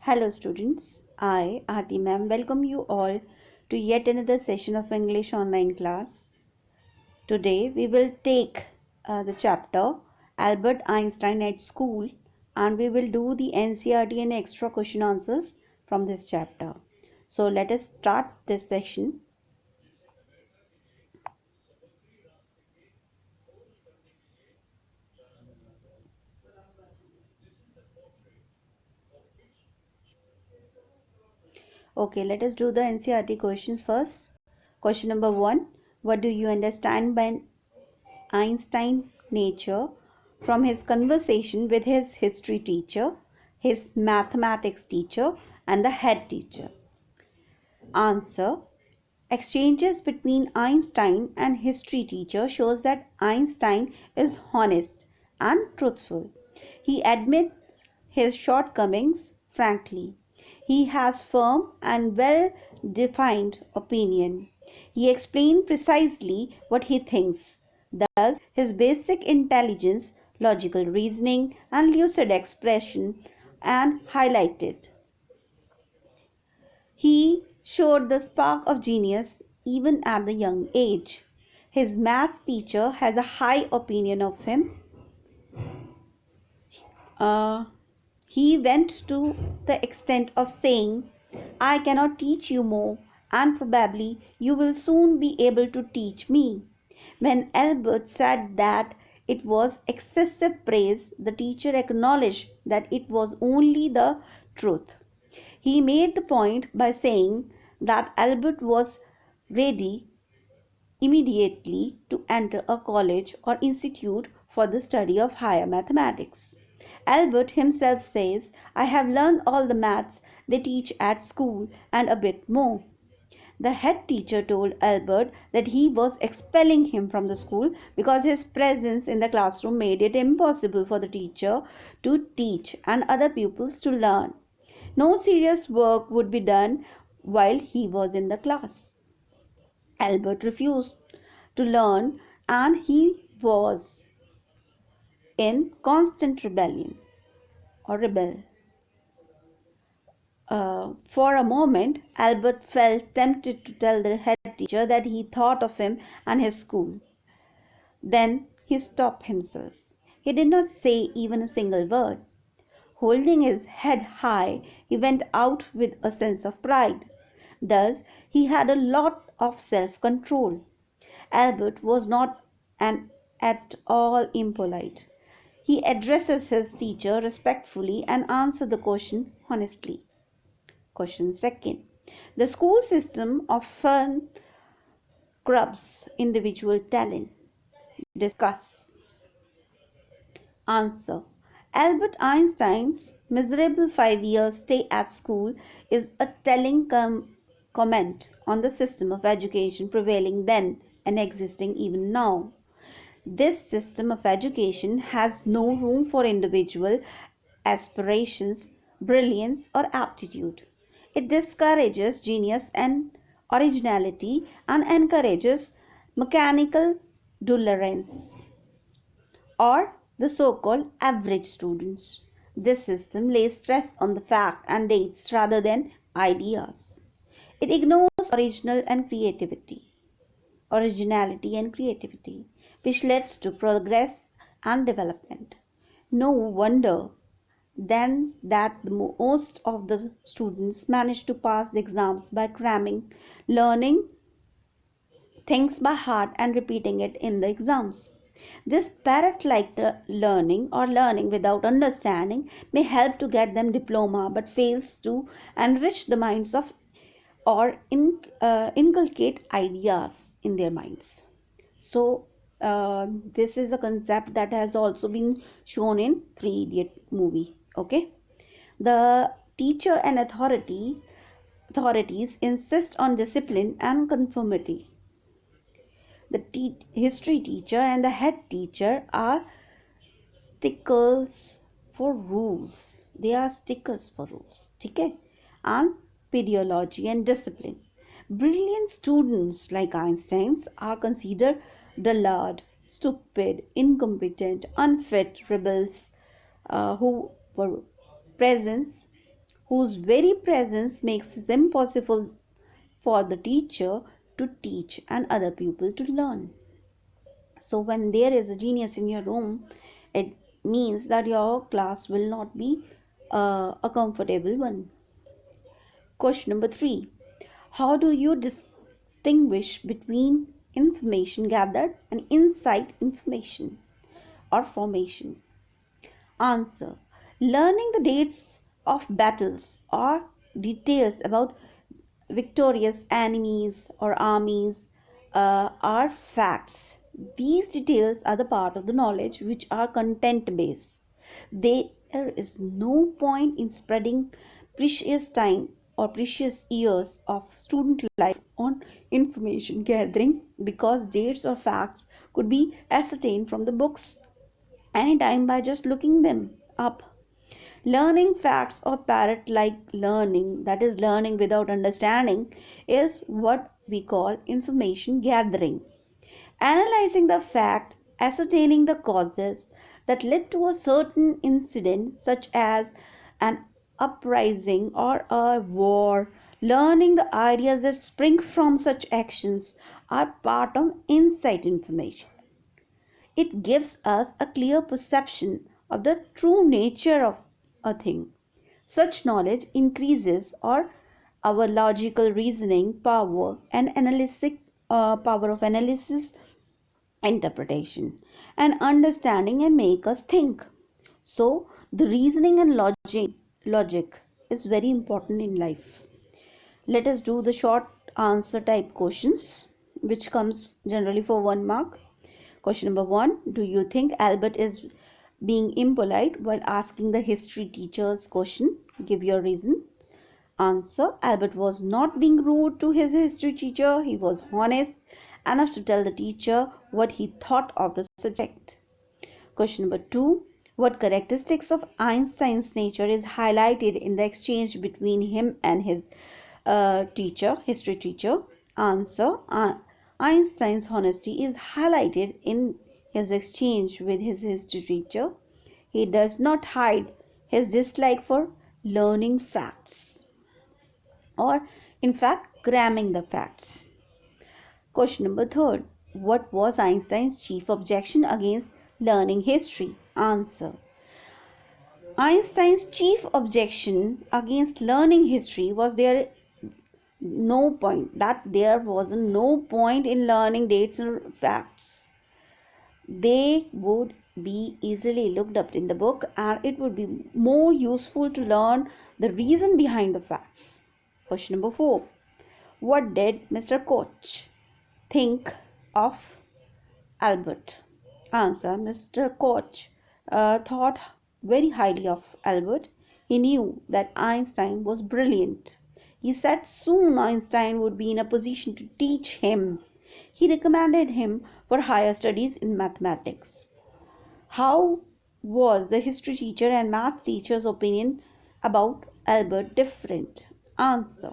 Hello students, I, Aarti ma'am, welcome you all to yet another session of English online class. Today we will take the chapter Albert Einstein at School and we will do the NCERT and extra question answers from this chapter. So let us start this session. Okay, let us do the NCERT questions first. Question number 1. What do you understand by Einstein nature from his conversation with his history teacher, his mathematics teacher, and the head teacher? Answer. Exchanges between Einstein and history teacher shows that Einstein is honest and truthful. He admits his shortcomings frankly. He has firm and well-defined opinion. He explains precisely what he thinks. Thus, his basic intelligence, logical reasoning, and lucid expression are highlighted. He showed the spark of genius even at the young age. His maths teacher has a high opinion of him. He went to the extent of saying, I cannot teach you more, and probably you will soon be able to teach me. When Albert said that it was excessive praise, the teacher acknowledged that it was only the truth. He made the point by saying that Albert was ready immediately to enter a college or institute for the study of higher mathematics. Albert himself says, I have learned all the maths they teach at school and a bit more. The head teacher told Albert that he was expelling him from the school because his presence in the classroom made it impossible for the teacher to teach and other pupils to learn. No serious work would be done while he was in the class. Albert refused to learn and he was in constant rebellion or rebel. For a moment, Albert felt tempted to tell the head teacher that he thought of him and his school. Then he stopped himself. He did not say even a single word. Holding his head high, he went out with a sense of pride. Thus, he had a lot of self-control. Albert was not at all impolite. He addresses his teacher respectfully and answers the question honestly. Question second. The school system often curbs individual talent. Discuss. Answer. Albert Einstein's miserable 5 year stay at school is a telling comment on the system of education prevailing then and existing even now. This system of education has no room for individual aspirations, brilliance, or aptitude. It discourages genius and originality and encourages mechanical dullness or the so-called average students. This system lays stress on the fact and dates rather than ideas. It ignores originality and creativity, which leads to progress and development. No wonder then that most of the students manage to pass the exams by cramming, learning things by heart and repeating it in the exams. This parrot-like learning or learning without understanding may help to get them diploma but fails to enrich the minds of or inculcate ideas in their minds. So this is a concept that has also been shown in Three Idiot movie. Okay, the teacher and authorities insist on discipline and conformity. The history teacher and the head teacher are stickers for rules. They are stickers for rules. Okay, and pedagogy and discipline. Brilliant students like Einstein's are considered dullard, stupid, incompetent, unfit rebels who were presence whose very presence makes it impossible for the teacher to teach and other people to learn. So, when there is a genius in your room, it means that your class will not be a comfortable one. Question number 3. How do you distinguish between information gathered and insight information or formation? Answer. Learning the dates of battles or details about victorious enemies or armies are facts. These details are the part of the knowledge which are content based. There is no point in spreading precious time or precious years of student life on information gathering, because dates or facts could be ascertained from the books anytime by just looking them up. Learning facts or parrot like learning, that is, learning without understanding, is what we call information gathering. Analyzing the fact, ascertaining the causes that led to a certain incident, such as an uprising or a war, learning the ideas that spring from such actions, are part of insight information. It gives us a clear perception of the true nature of a thing. Such knowledge increases our logical reasoning power and analytic power of analysis, interpretation, and understanding, and make us think. So, the reasoning and logic is very important in life. Let us do the short answer type questions, which comes generally for 1 mark. Question number 1. Do you think Albert is being impolite while asking the history teacher's question? Give your reason. Answer. Albert was not being rude to his history teacher. He was honest enough to tell the teacher what he thought of the subject. Question number 2. What characteristics of Einstein's nature is highlighted in the exchange between him and his history teacher? Answer. Einstein's honesty is highlighted in his exchange with his history teacher. He does not hide his dislike for learning facts, or in fact cramming the facts. Question number 3. What was Einstein's chief objection against learning history? Answer. Einstein's chief objection against learning history was there was no point in learning dates and facts. They would be easily looked up in the book, and it would be more useful to learn the reason behind the facts. Question number 4. What did Mr. Koch think of Albert? Answer. Mr. Koch thought very highly of Albert. He knew that Einstein was brilliant. He said soon Einstein would be in a position to teach him. He recommended him for higher studies in mathematics. How was the history teacher and math teacher's opinion about Albert different? Answer.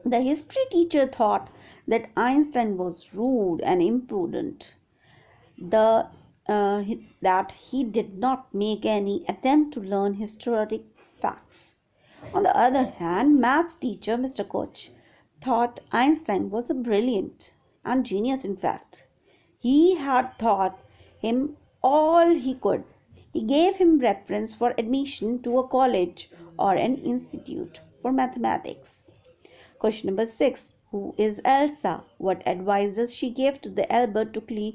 The history teacher thought that Einstein was rude and imprudent, that he did not make any attempt to learn historic facts. On the other hand, maths teacher Mr. Koch thought Einstein was a brilliant and genius. In fact, he had taught him all he could. He gave him preference for admission to a college or an institute for mathematics. Question number 6. Who is Elsa? What advice does she give to the Albert to clear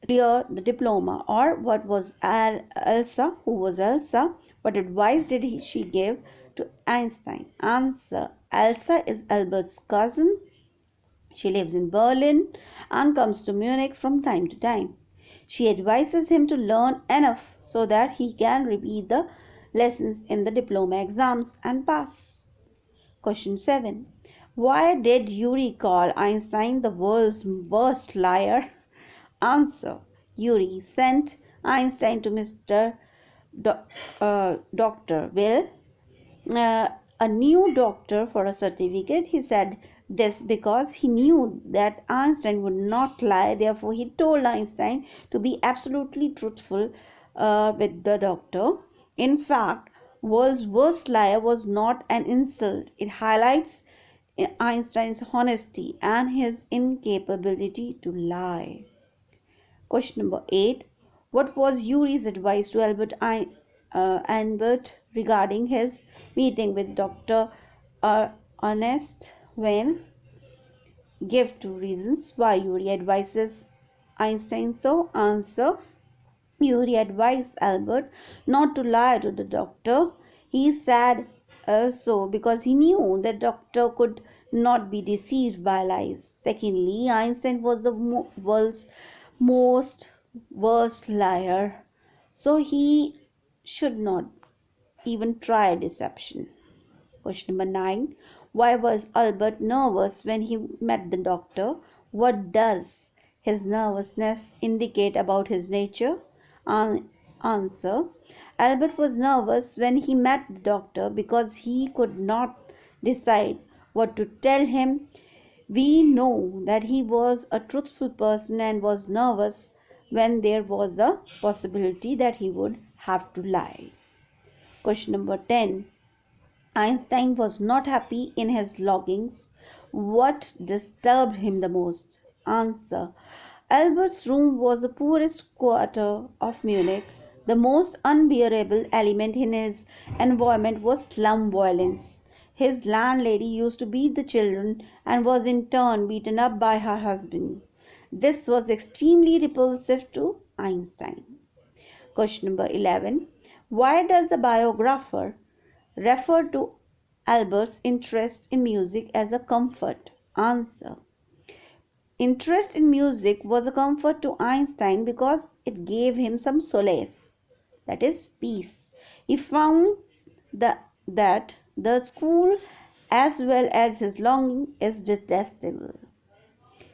the diploma? Or what was Elsa? Who was Elsa? What advice did she give to Einstein? Answer. Elsa is Albert's cousin. She lives in Berlin and comes to Munich from time to time. She advises him to learn enough so that he can repeat the lessons in the diploma exams and pass. Question 7. Why did Yuri call Einstein the world's worst liar? Answer. Yuri sent Einstein to Mr. Dr. Will, a new doctor, for a certificate. He said this because he knew that Einstein would not lie. Therefore, he told Einstein to be absolutely truthful with the doctor. In fact, World's worst liar was not an insult. It highlights Einstein's honesty and his incapability to lie. Question number 8. What was Yuri's advice to Albert regarding his meeting with Dr. Ernest when? Give two reasons why Yuri advises Einstein so. Answer. Yuri advised Albert not to lie to the doctor. He said so because he knew the doctor could not be deceived by lies. Secondly, Einstein was the world's most worst liar, so he should not even try deception. Question number 9. Why was Albert nervous when he met the doctor? What does his nervousness indicate about his nature? Answer. Albert was nervous when he met the doctor because he could not decide what to tell him. We know that he was a truthful person and was nervous when there was a possibility that he would have to lie. Question number 10. Einstein was not happy in his lodgings. What disturbed him the most? Answer. Albert's room was the poorest quarter of Munich. The most unbearable element in his environment was slum violence. His landlady used to beat the children and was in turn beaten up by her husband. This was extremely repulsive to Einstein. Question number 11. Why does the biographer refer to Albert's interest in music as a comfort? Answer. Interest in music was a comfort to Einstein because it gave him some solace, that is, peace. He found that the school, as well as his longing, is detestable.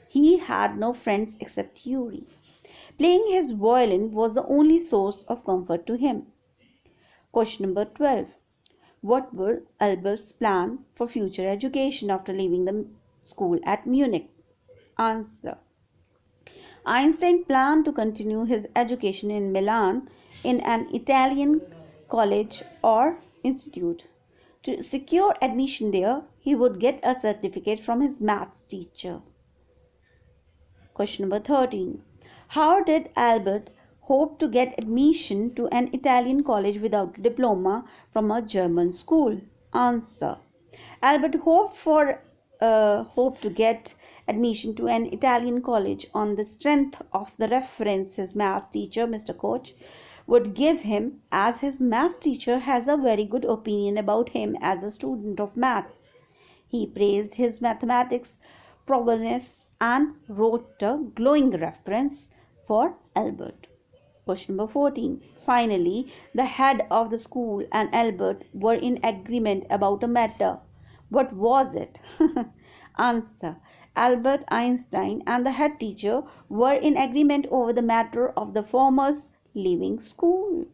He had no friends except Yuri. Playing his violin was the only source of comfort to him. Question number 12. What were Albert's plans for future education after leaving the school at Munich? Answer. Einstein planned to continue his education in Milan in an Italian college or institute. To secure admission there, he would get a certificate from his maths teacher. Question number 13. How did Albert hope to get admission to an Italian college without a diploma from a German school? Answer. Albert hoped to get admission to an Italian college on the strength of the reference his math teacher, Mr. Koch, would give him, as his math teacher has a very good opinion about him as a student of maths. He praised his mathematics prowess and wrote a glowing reference for Albert. Question number 14. Finally, the head of the school and Albert were in agreement about a matter. What was it? Answer. Albert Einstein and the head teacher were in agreement over the matter of the former's leaving school.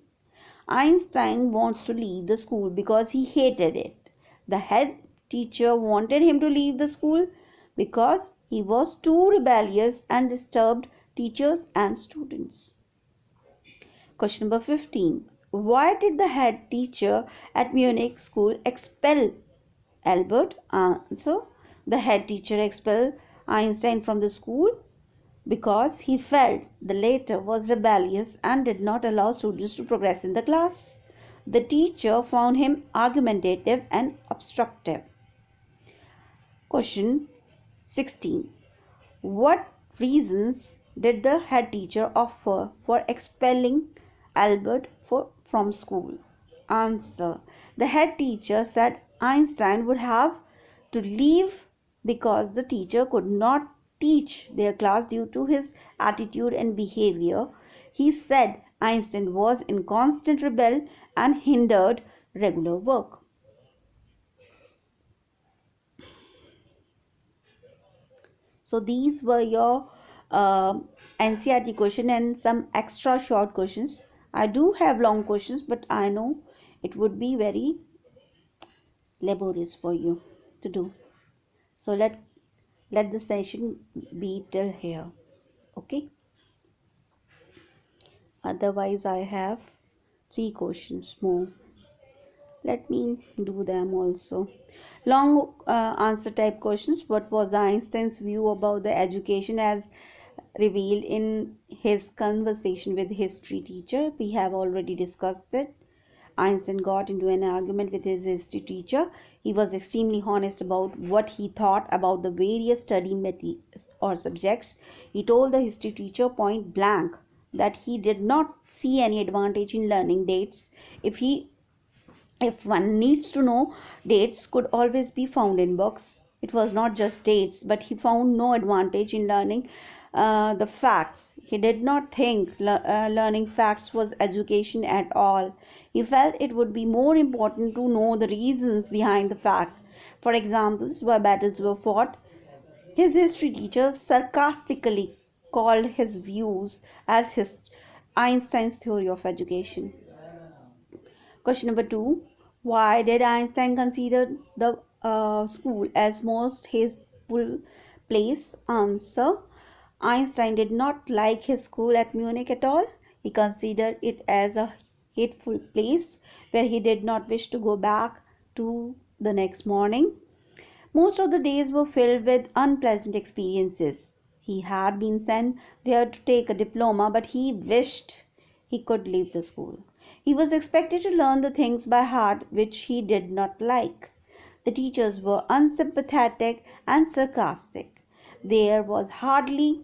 Einstein wants to leave the school because he hated it. The head teacher wanted him to leave the school because he was too rebellious and disturbed teachers and students. Question number 15. Why did the head teacher at Munich school expel Albert? Answer. The head teacher expelled Einstein from the school because he felt the latter was rebellious and did not allow students to progress in the class. The teacher found him argumentative and obstructive. Question 16. What reasons did the head teacher offer for expelling Albert from school? Answer. The head teacher said Einstein would have to leave because the teacher could not teach their class due to his attitude and behavior. He said Einstein was in constant rebel and hindered regular work. So these were your NCERT question and some extra short questions. I do have long questions, but I know it would be very laborious for you to do. So let the session be till here. Okay. Otherwise, I have 3 questions more. Let me do them also. Long answer type questions. What was Einstein's view about the education as revealed in his conversation with history teacher? We have already discussed it. Einstein got into an argument with his history teacher. He was extremely honest about what he thought about the various study methods or subjects. He told the history teacher point blank that he did not see any advantage in learning dates. If one needs to know, dates could always be found in books. It was not just dates, but he found no advantage in learning the facts. He did not think learning facts was education at all. He felt it would be more important to know the reasons behind the fact. For example, why battles were fought. His history teacher sarcastically called his views as his Einstein's theory of education. Question number two. Why did Einstein consider the school as most hateful place? Answer. Einstein did not like his school at Munich at all. He considered it as a hateful place where he did not wish to go back to the next morning. Most of the days were filled with unpleasant experiences. He had been sent there to take a diploma, but he wished he could leave the school. He was expected to learn the things by heart which he did not like. The teachers were unsympathetic and sarcastic. There was hardly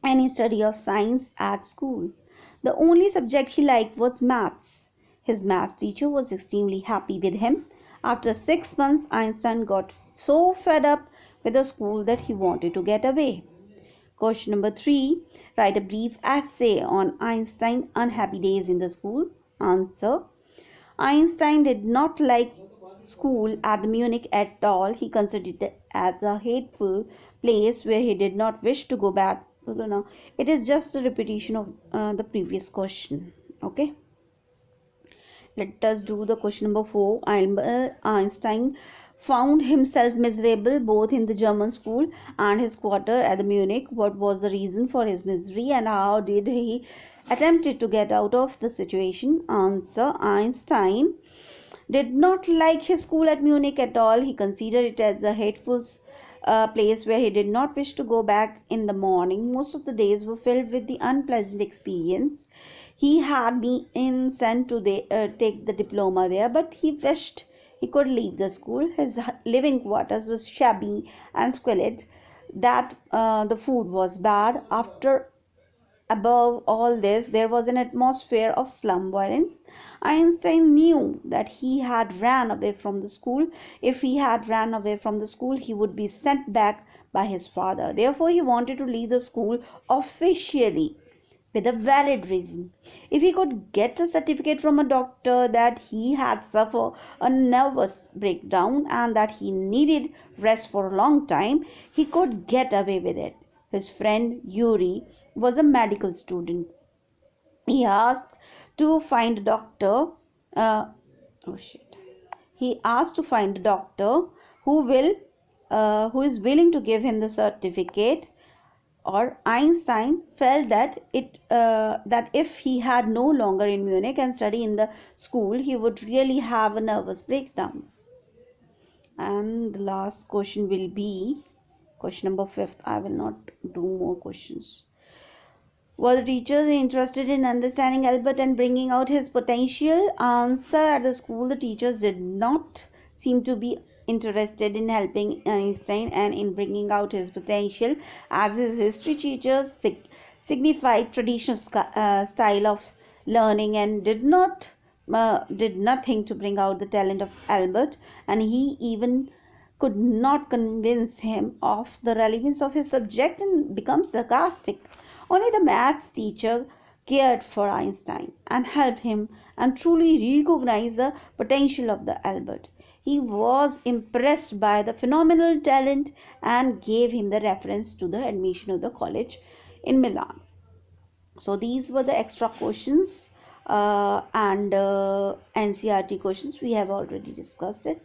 any study of science at school. The only subject he liked was maths. His maths teacher was extremely happy with him. After 6 months, Einstein got so fed up with the school that he wanted to get away. Question number 3. Write a brief essay on Einstein's unhappy days in the school. Answer. Einstein did not like school at Munich at all. He considered it as a hateful place where he did not wish to go back. No, it is just a repetition of the previous question. Okay. Let us do the question number 4. Albert Einstein found himself miserable both in the German school and his quarter at the Munich. What was the reason for his misery and how did he attempted to get out of the situation? Answer. Einstein did not like his school at Munich at all. He considered it as a hateful place where he did not wish to go back in the morning. Most of the days were filled with the unpleasant experience. He had been sent to take the diploma there, but he wished he could leave the school. His living quarters was shabby and squalid. That the food was bad. Above all this, there was an atmosphere of slum violence. Einstein knew that he had ran away from the school. If he had ran away from the school, he would be sent back by his father. Therefore, he wanted to leave the school officially with a valid reason. If he could get a certificate from a doctor that he had suffered a nervous breakdown and that he needed rest for a long time, he could get away with it. His friend Yuri was a medical student. He asked to find a doctor. Uh, oh shit! He asked to find a doctor who is willing to give him the certificate. Or Einstein felt that if he had no longer in Munich and study in the school, he would really have a nervous breakdown. And the last question will be question number 5. I will not do more questions. Were the teachers interested in understanding Albert and bringing out his potential? Answer. At the school, the teachers did not seem to be interested in helping Einstein and in bringing out his potential, as his history teachers signified traditional style of learning and did nothing to bring out the talent of Albert, and he even could not convince him of the relevance of his subject and become sarcastic. Only the maths teacher cared for Einstein and helped him and truly recognized the potential of the Albert. He was impressed by the phenomenal talent and gave him the reference to the admission of the college in Milan. So these were the extra questions and NCERT questions. We have already discussed it.